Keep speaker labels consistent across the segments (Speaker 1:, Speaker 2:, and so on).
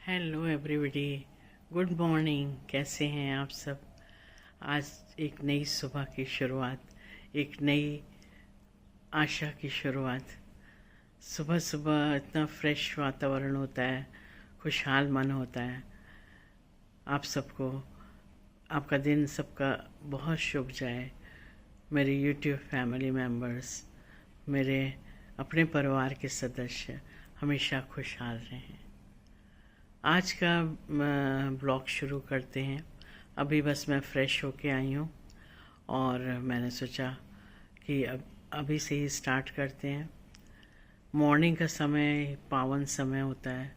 Speaker 1: Hello everybody. Good morning. कैसे हैं आप सब? आज एक नई सुबह की शुरुआत, एक नई आशा की शुरुआत। सुबह सुबह इतना फ्रेश वातावरण होता है, खुशहाल मन होता है। आप सबको, आपका दिन सबका बहुत शुभ जाए। मेरे यूट्यूब फैमिली मेम्बर्स, मेरे अपने परिवार के सदस्य हमेशा खुशहाल रहें। आज का ब्लॉग शुरू करते हैं। अभी बस मैं फ़्रेश होके आई हूँ और मैंने सोचा कि अब अभी से ही स्टार्ट करते हैं। मॉर्निंग का समय पावन समय होता है।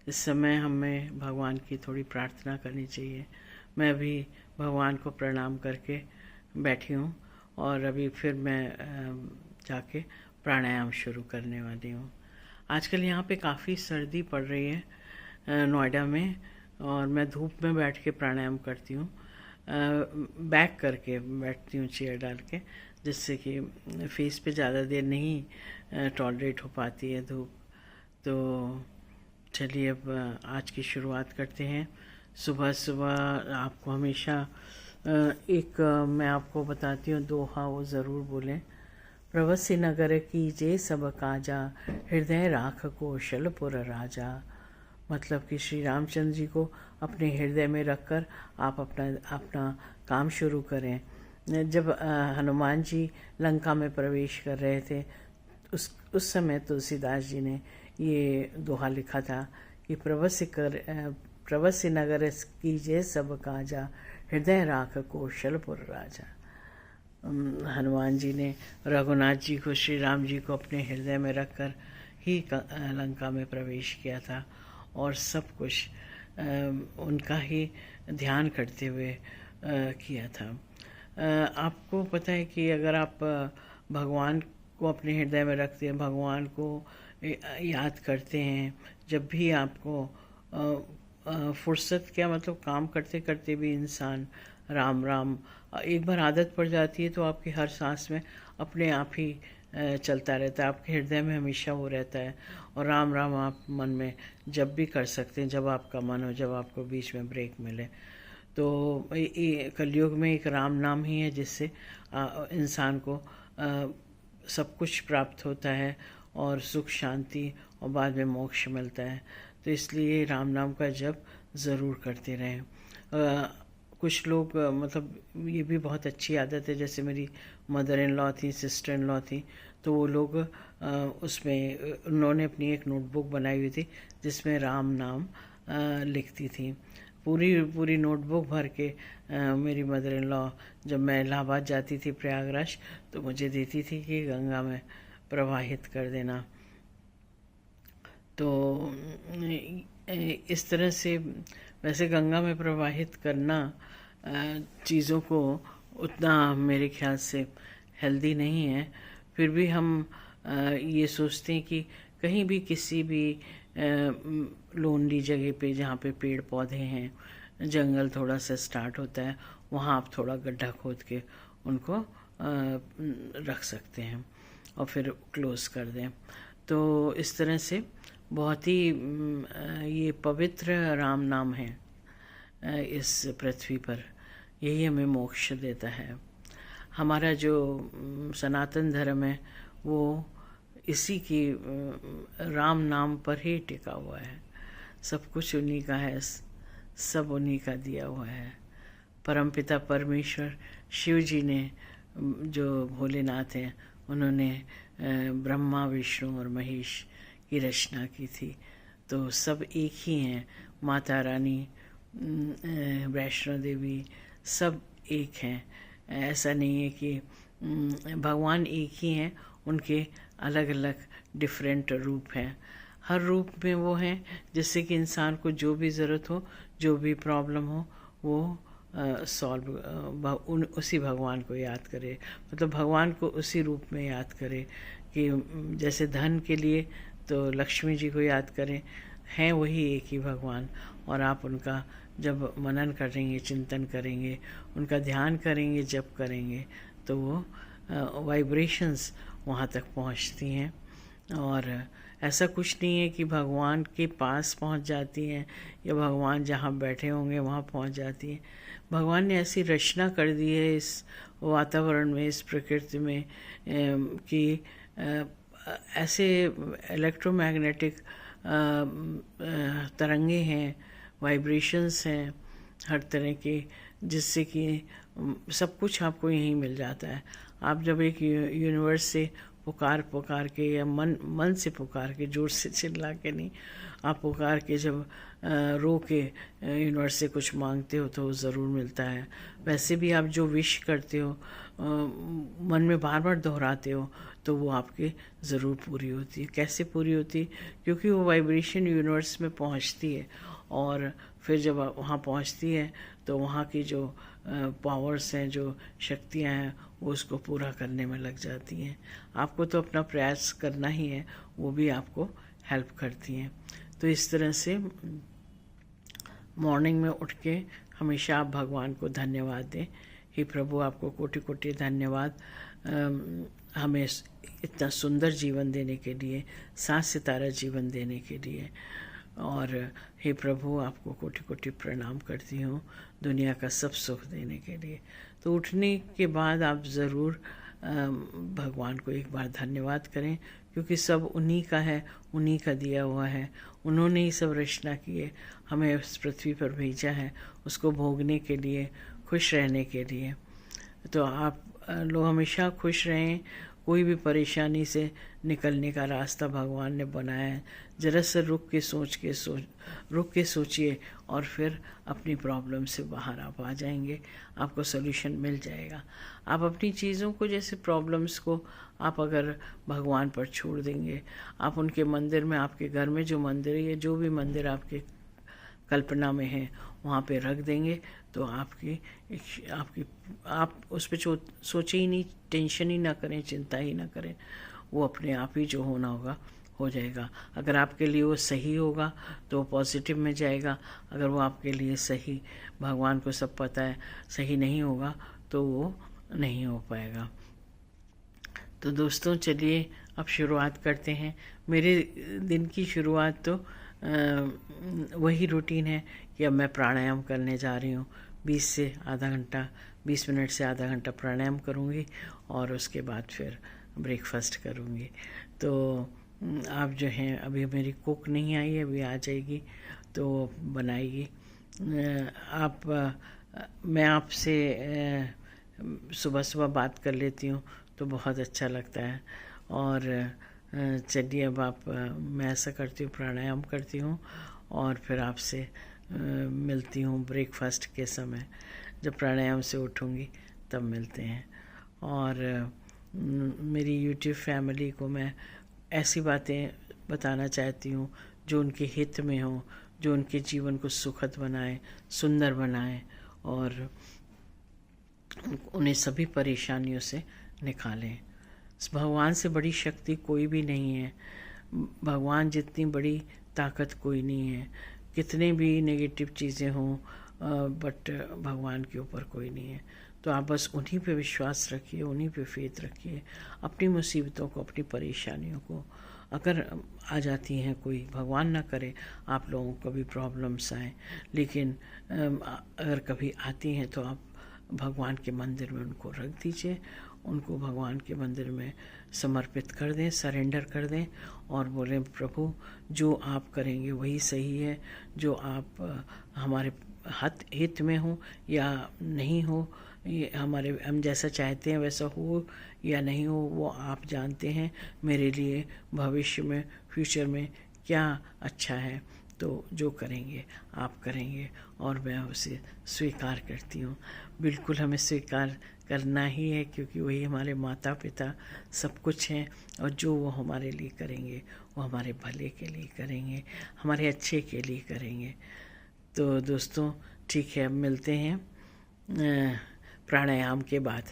Speaker 1: इस समय हमें भगवान की थोड़ी प्रार्थना करनी चाहिए। मैं अभी भगवान को प्रणाम करके बैठी हूँ और अभी फिर मैं जाके प्राणायाम शुरू करने वाली हूँ। आजकल यहाँ पे काफ़ी सर्दी पड़ रही है नोएडा में, और मैं धूप में बैठ के प्राणायाम करती हूँ। बैक करके बैठती हूँ चेयर डाल के, जिससे कि फेस पे ज़्यादा देर नहीं टॉलरेट हो पाती है धूप। तो चलिए अब आज की शुरुआत करते हैं। सुबह सुबह आपको हमेशा मैं आपको बताती हूँ दोहा, वो ज़रूर बोलें। प्रवसी नगर कीजे सब काजा, हृदय राख कौशलपुर राजा। मतलब कि श्री रामचंद्र जी को अपने हृदय में रखकर आप अपना अपना काम शुरू करें। जब हनुमान जी लंका में प्रवेश कर रहे थे, उस समय तुलसीदास जी ने ये दोहा लिखा था कि प्रवस्य नगर कीजिए सब काजा, हृदय राख कौशलपुर राजा। हनुमान जी ने रघुनाथ जी को, श्री राम जी को अपने हृदय में रखकर ही लंका में प्रवेश किया था और सब कुछ उनका ही ध्यान करते हुए किया था। आपको पता है कि अगर आप भगवान को अपने हृदय में रखते हैं, भगवान को याद करते हैं, जब भी आपको फुर्सत क्या, मतलब काम करते करते भी इंसान राम राम एक बार आदत पड़ जाती है तो आपकी हर सांस में अपने आप ही चलता रहता है, आपके हृदय में हमेशा वो रहता है। और राम राम आप मन में जब भी कर सकते हैं, जब आपका मन हो, जब आपको बीच में ब्रेक मिले। तो कलयुग में एक राम नाम ही है जिससे इंसान को सब कुछ प्राप्त होता है और सुख शांति और बाद में मोक्ष मिलता है। तो इसलिए राम नाम का जप ज़रूर करते रहें। कुछ लोग मतलब ये भी बहुत अच्छी आदत है, जैसे मेरी मदर इन लॉ थी, सिस्टर इन लॉ थी, तो वो लोग उसमें उन्होंने अपनी एक नोटबुक बनाई हुई थी जिसमें राम नाम लिखती थी। पूरी पूरी नोटबुक भर के मेरी मदर इन लॉ जब मैं इलाहाबाद जाती थी, प्रयागराज, तो मुझे देती थी कि गंगा में प्रवाहित कर देना। तो इस तरह से वैसे गंगा में प्रवाहित करना चीज़ों को उतना मेरे ख्याल से हेल्दी नहीं है। फिर भी हम ये सोचते हैं कि कहीं भी किसी भी लोनली जगह पे जहाँ पे पेड़ पौधे हैं, जंगल थोड़ा सा स्टार्ट होता है, वहाँ आप थोड़ा गड्ढा खोद के उनको रख सकते हैं और फिर क्लोज कर दें। तो इस तरह से बहुत ही ये पवित्र राम नाम है इस पृथ्वी पर, यही हमें मोक्ष देता है। हमारा जो सनातन धर्म है वो इसी की राम नाम पर ही टिका हुआ है। सब कुछ उन्हीं का है, सब उन्हीं का दिया हुआ है। परमपिता परमेश्वर शिव जी ने, जो भोलेनाथ हैं, उन्होंने ब्रह्मा विष्णु और महेश की रचना की थी। तो सब एक ही हैं। माता रानी, वैष्णो देवी, सब एक हैं। ऐसा नहीं है कि भगवान एक ही हैं, उनके अलग अलग डिफरेंट रूप हैं। हर रूप में वो हैं जिससे कि इंसान को जो भी ज़रूरत हो, जो भी प्रॉब्लम हो, वो उसी भगवान को याद करे, मतलब भगवान को उसी रूप में याद करे। कि जैसे धन के लिए तो लक्ष्मी जी को याद करें, हैं वही एक ही भगवान। और आप उनका जब मनन करेंगे, चिंतन करेंगे, उनका ध्यान करेंगे, जप करेंगे, तो वो वाइब्रेशंस वहाँ तक पहुँचती हैं और ऐसा कुछ नहीं है कि भगवान के पास पहुंच जाती हैं या भगवान जहाँ बैठे होंगे वहाँ पहुंच जाती हैं। भगवान ने ऐसी रचना कर दी है इस वातावरण में, इस प्रकृति में कि ऐसे इलेक्ट्रोमैग्नेटिक तरंगे हैं, वाइब्रेशंस हैं हर तरह के, जिससे कि सब कुछ आपको यहीं मिल जाता है। आप जब एक यूनिवर्स से पुकार के या मन से पुकार के, जोर से चिल्ला के नहीं, आप पुकार के जब रो के यूनिवर्स से कुछ मांगते हो तो वो ज़रूर मिलता है। वैसे भी आप जो विश करते हो, मन में बार बार दोहराते हो, तो वो आपकी ज़रूर पूरी होती है। कैसे पूरी होती है? क्योंकि वो वाइब्रेशन यूनिवर्स में पहुंचती है, और फिर जब वहाँ पहुंचती है तो वहाँ की जो पावर्स हैं, जो शक्तियाँ हैं, वो उसको पूरा करने में लग जाती हैं। आपको तो अपना प्रयास करना ही है, वो भी आपको हेल्प करती हैं। तो इस तरह से मॉर्निंग में उठ के हमेशा आप भगवान को धन्यवाद दें। हे प्रभु, आपको कोटि कोटि धन्यवाद हमें इतना सुंदर जीवन देने के लिए, 7 सितारा जीवन देने के लिए। और हे प्रभु, आपको कोटि कोटि प्रणाम करती हूँ दुनिया का सब सुख देने के लिए। तो उठने के बाद आप ज़रूर भगवान को एक बार धन्यवाद करें, क्योंकि सब उन्हीं का है, उन्हीं का दिया हुआ है। उन्होंने ही सब रचना की है, हमें उस पृथ्वी पर भेजा है उसको भोगने के लिए, खुश रहने के लिए। तो आप लोग हमेशा खुश रहें। कोई भी परेशानी से निकलने का रास्ता भगवान ने बनाया है। ज़रा सा रुक के सोचिए और फिर अपनी प्रॉब्लम से बाहर आप आ जाएंगे, आपको सॉल्यूशन मिल जाएगा। आप अपनी चीज़ों को, जैसे प्रॉब्लम्स को, आप अगर भगवान पर छोड़ देंगे, आप उनके मंदिर में, आपके घर में जो मंदिर है, जो भी मंदिर आपके कल्पना में है, वहाँ पे रख देंगे, तो आप उस पर सोचे ही नहीं, टेंशन ही ना करें, चिंता ही ना करें, वो अपने आप ही जो होना होगा हो जाएगा। अगर आपके लिए वो सही होगा तो वो पॉजिटिव में जाएगा। अगर वो आपके लिए सही, भगवान को सब पता है, सही नहीं होगा तो वो नहीं हो पाएगा। तो दोस्तों, चलिए अब शुरुआत करते हैं। मेरे दिन की शुरुआत तो वही रूटीन है कि अब मैं प्राणायाम करने जा रही हूँ। 20 मिनट से आधा घंटा प्राणायाम करूँगी और उसके बाद फिर ब्रेकफास्ट करूँगी। तो आप जो हैं, अभी मेरी कुक नहीं आई है, अभी आ जाएगी तो बनाएगी। मैं आपसे सुबह सुबह बात कर लेती हूँ तो बहुत अच्छा लगता है। और चलिए अब मैं ऐसा करती हूँ, प्राणायाम करती हूँ और फिर आपसे मिलती हूँ ब्रेकफास्ट के समय। जब प्राणायाम से उठूँगी तब मिलते हैं। और मेरी यूट्यूब फैमिली को मैं ऐसी बातें बताना चाहती हूँ जो उनके हित में हो, जो उनके जीवन को सुखद बनाए, सुंदर बनाए और उन्हें सभी परेशानियों से निकालें। भगवान से बड़ी शक्ति कोई भी नहीं है। भगवान जितनी बड़ी ताकत कोई नहीं है। कितने भी नेगेटिव चीज़ें हों, बट भगवान के ऊपर कोई नहीं है। तो आप बस उन्हीं पे विश्वास रखिए, उन्हीं पे फेथ रखिए। अपनी मुसीबतों को, अपनी परेशानियों को, अगर आ जाती हैं कोई, भगवान ना करे आप लोगों को भी प्रॉब्लम्स आए, लेकिन अगर कभी आती हैं तो आप भगवान के मंदिर में उनको रख दीजिए, उनको भगवान के मंदिर में समर्पित कर दें, सरेंडर कर दें और बोलें, प्रभु जो आप करेंगे वही सही है। जो आप हमारे हित में हो या नहीं हो, ये हम जैसा चाहते हैं वैसा हो या नहीं हो, वो आप जानते हैं। मेरे लिए भविष्य में, फ्यूचर में क्या अच्छा है, तो जो करेंगे आप करेंगे और मैं उसे स्वीकार करती हूँ। बिल्कुल हमें स्वीकार करना ही है, क्योंकि वही हमारे माता पिता सब कुछ हैं और जो वो हमारे लिए करेंगे वो हमारे भले के लिए करेंगे, हमारे अच्छे के लिए करेंगे। तो दोस्तों, ठीक है, अब मिलते हैं प्राणायाम के बाद।